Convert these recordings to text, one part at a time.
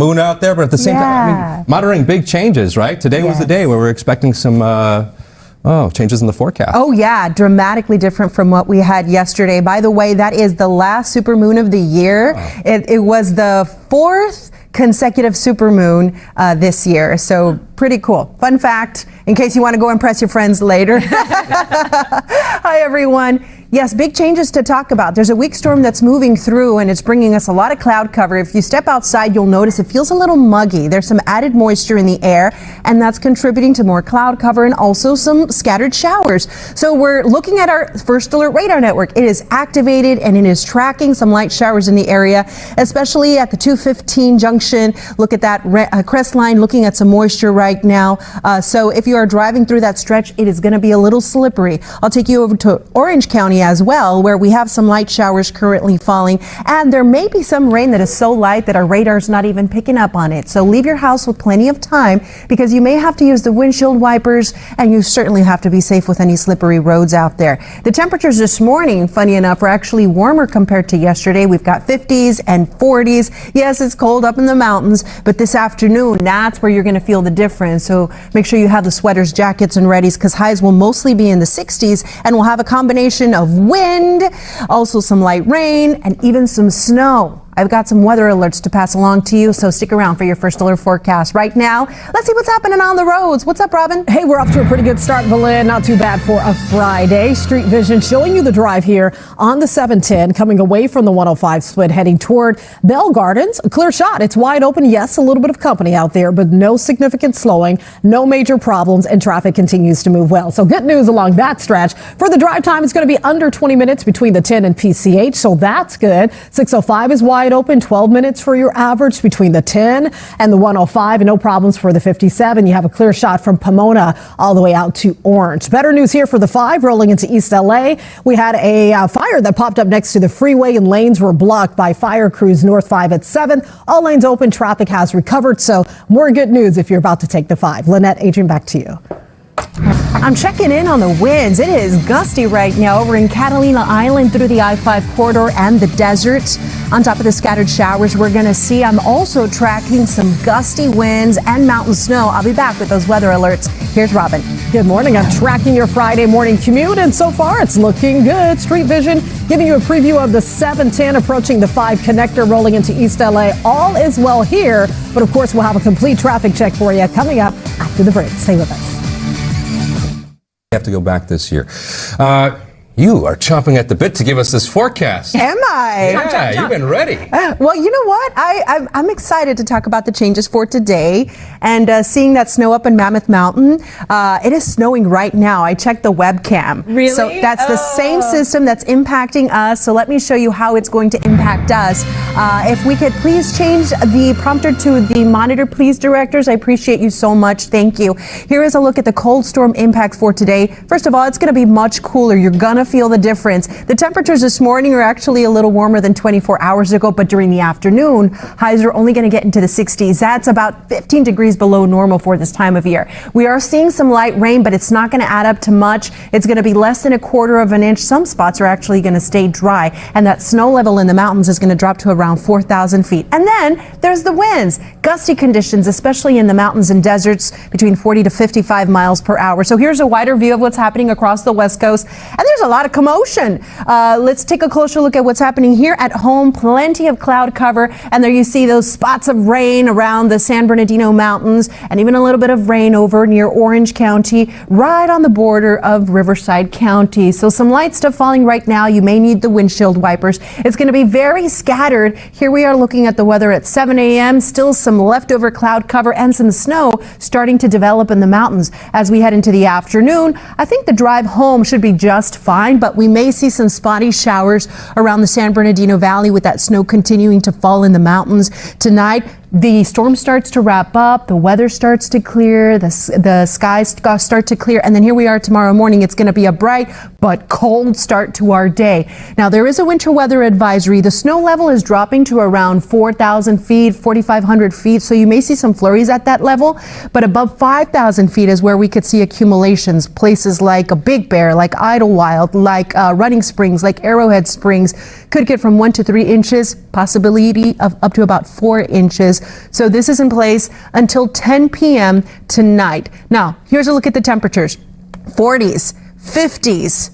moon out there, but at the same time, I mean, monitoring big changes, right? Today was the day where we're expecting some changes in the forecast. Oh yeah, dramatically different from what we had yesterday. By the way, that is the last supermoon of the year. Wow. It was the 4th consecutive supermoon this year, so pretty cool. Fun fact, in case you want to go impress your friends later. Hi everyone. Yes, big changes to talk about. There's a weak storm that's moving through and it's bringing us a lot of cloud cover. If you step outside, you'll notice it feels a little muggy. There's some added moisture in the air and that's contributing to more cloud cover and also some scattered showers. So we're looking at our first alert radar network. It is activated and it is tracking some light showers in the area, especially at the 215 junction. Look at that crest line, looking at some moisture right now. So if you are driving through that stretch, it is going to be a little slippery. I'll take you over to Orange County as well, where we have some light showers currently falling, and there may be some rain that is so light that our radar is not even picking up on it. So leave your house with plenty of time because you may have to use the windshield wipers, and you certainly have to be safe with any slippery roads out there. The temperatures this morning, funny enough, are actually warmer compared to yesterday. We've got 50s and 40s. Yes, it's cold up in the mountains, but this afternoon, that's where you're going to feel the difference. So make sure you have the sweaters, jackets, and readies because highs will mostly be in the 60s, and we'll have a combination of wind, also some light rain, and even some snow. I've got some weather alerts to pass along to you, so stick around for your first alert forecast. Right now, let's see what's happening on the roads. What's up, Robin? Hey, we're off to a pretty good start, Belen. Not too bad for a Friday. Street Vision showing you the drive here on the 710, coming away from the 105 split, heading toward Bell Gardens. A clear shot. It's wide open. Yes, a little bit of company out there, but no significant slowing, no major problems, and traffic continues to move well. So good news along that stretch. For the drive time, it's going to be under 20 minutes between the 10 and PCH, so that's good. 605 is wide open, 12 minutes for your average between the 10 and the 105, and no problems for the 57. You have a clear shot from Pomona all the way out to Orange. Better news here for the 5 rolling into East LA. We had a fire that popped up next to the freeway and lanes were blocked by fire crews north 5 at 7. All lanes open, traffic has recovered, so more good news if you're about to take the 5. Lynette, Adrian, back to you. I'm checking in on the winds. It is gusty right now over in Catalina Island through the I-5 corridor and the deserts. On top of the scattered showers we're going to see, I'm also tracking some gusty winds and mountain snow. I'll be back with those weather alerts. Here's Robin. Good morning. I'm tracking your Friday morning commute, and so far it's looking good. Street Vision giving you a preview of the 710 approaching the 5 connector rolling into East LA. All is well here, but of course we'll have a complete traffic check for you coming up after the break. Stay with us. Have to go back this year. You are chomping at the bit to give us this forecast. Am I? Yeah, you've been ready. Well, you know what? I'm excited to talk about the changes for today and seeing that snow up in Mammoth Mountain. It is snowing right now. I checked the webcam. Really? So that's the same system that's impacting us. So let me show you how it's going to impact us. If we could please change the prompter to the monitor, please, directors. I appreciate you so much. Thank you. Here is a look at the cold storm impact for today. First of all, it's going to be much cooler. You're going to feel the difference. The temperatures this morning are actually a little warmer than 24 hours ago, but during the afternoon, highs are only going to get into the 60s. That's about 15 degrees below normal for this time of year. We are seeing some light rain, but it's not going to add up to much. It's going to be less than 1/4 of an inch. Some spots are actually going to stay dry, and that snow level in the mountains is going to drop to around 4,000 feet. And then there's the winds. Gusty conditions, especially in the mountains and deserts, between 40 to 55 miles per hour. So here's a wider view of what's happening across the West Coast, and there's a lot of commotion. Let's take a closer look at what's happening here at home. Plenty of cloud cover, and there you see those spots of rain around the San Bernardino Mountains, and even a little bit of rain over near Orange County, right on the border of Riverside County. So some light stuff falling right now. You may need the windshield wipers. It's going to be very scattered. Here we are looking at the weather at 7 a.m. Still some leftover cloud cover and some snow starting to develop in the mountains. As we head into the afternoon, I think the drive home should be just fine, but we may see some spotty showers around the San Bernardino Valley with that snow continuing to fall in the mountains tonight. The storm starts to wrap up, the weather starts to clear, the skies start to clear, and then here we are tomorrow morning. It's going to be a bright but cold start to our day. Now, there is a winter weather advisory. The snow level is dropping to around 4,000 feet, 4,500 feet, so you may see some flurries at that level, but above 5,000 feet is where we could see accumulations. Places like a Big Bear, like Idlewild, like Running Springs, like Arrowhead Springs could get from 1 to 3 inches, possibility of up to about 4 inches. areas. So this is in place until 10 p.m. tonight. Now, here's a look at the temperatures. 40s, 50s,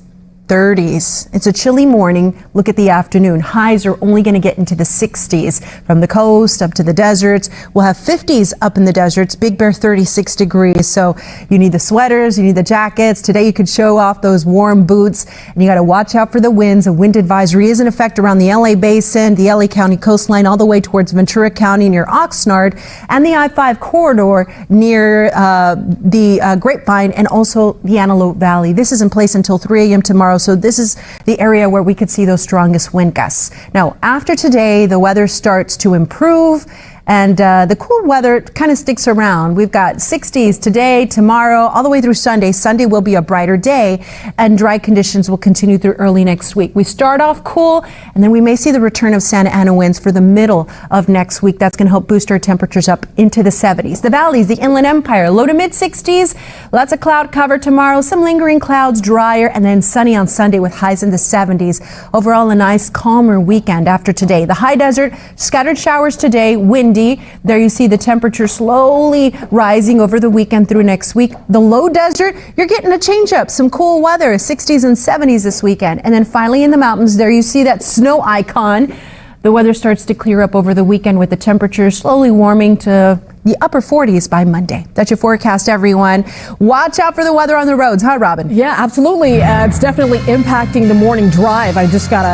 30s. It's a chilly morning. Look at the afternoon. Highs are only going to get into the 60s from the coast up to the deserts. We'll have 50s up in the deserts. Big Bear 36 degrees. So you need the sweaters, you need the jackets. Today you could show off those warm boots, and you got to watch out for the winds. A wind advisory is in effect around the LA basin, the LA County coastline, all the way towards Ventura County near Oxnard, and the I-5 corridor near the Grapevine and also the Antelope Valley. This is in place until 3 a.m. tomorrow. So this is the area where we could see those strongest wind gusts. Now, after today, the weather starts to improve, and the cool weather kind of sticks around. We've got 60s today, tomorrow, all the way through Sunday. Sunday will be a brighter day, and dry conditions will continue through early next week. We start off cool, and then we may see the return of Santa Ana winds for the middle of next week. That's going to help boost our temperatures up into the 70s. The valleys, the Inland Empire, low to mid 60s. Lots of cloud cover tomorrow, some lingering clouds, drier, and then sunny on Sunday with highs in the 70s. Overall, a nice, calmer weekend after today. The high desert, scattered showers today, windy. There you see the temperature slowly rising over the weekend through next week. The low desert, you're getting a change up, some cool weather, 60s and 70s this weekend. And then finally in the mountains, there you see that snow icon. The weather starts to clear up over the weekend with the temperature slowly warming to the upper 40s by Monday. That's your forecast, everyone. Watch out for the weather on the roads, huh, Robin? Yeah, absolutely. It's definitely impacting the morning drive. I just got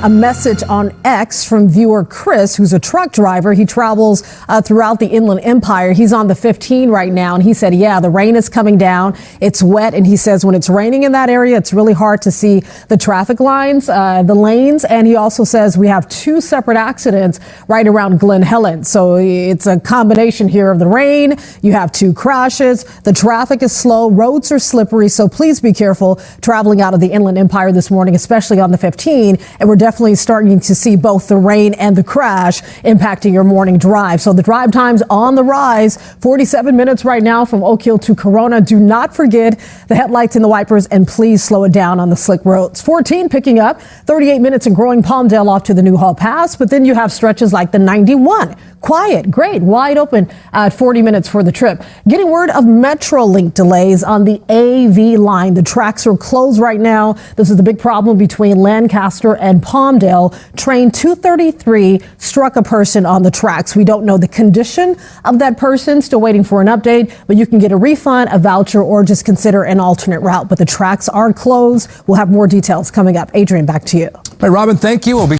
a message on X from viewer Chris, who's a truck driver. He travels throughout the Inland Empire. He's on the 15 right now, and he said, yeah, the rain is coming down. It's wet, and he says when it's raining in that area, it's really hard to see the traffic lines, the lanes, and he also says we have 2 separate accidents right around Glen Helen. So it's a combination here of the rain. You have 2 crashes. The traffic is slow. Roads are slippery. So please be careful traveling out of the Inland Empire this morning, especially on the 15. And we're definitely starting to see both the rain and the crash impacting your morning drive. So the drive times on the rise, 47 minutes right now from Oak Hill to Corona. Do not forget the headlights and the wipers, and please slow it down on the slick roads. 14 picking up, 38 minutes in growing Palmdale off to the Newhall Pass. But then you have stretches like the 91. Quiet, great, wide open at 40 minutes for the trip. Getting word of Metrolink delays on the AV line. The tracks are closed right now. This is the big problem between Lancaster and Palmdale. Train 233 struck a person on the tracks. We don't know the condition of that person. Still waiting for an update, but you can get a refund, a voucher, or just consider an alternate route. But the tracks are closed. We'll have more details coming up. Adrian, back to you. Hey, Robin, thank you. We'll be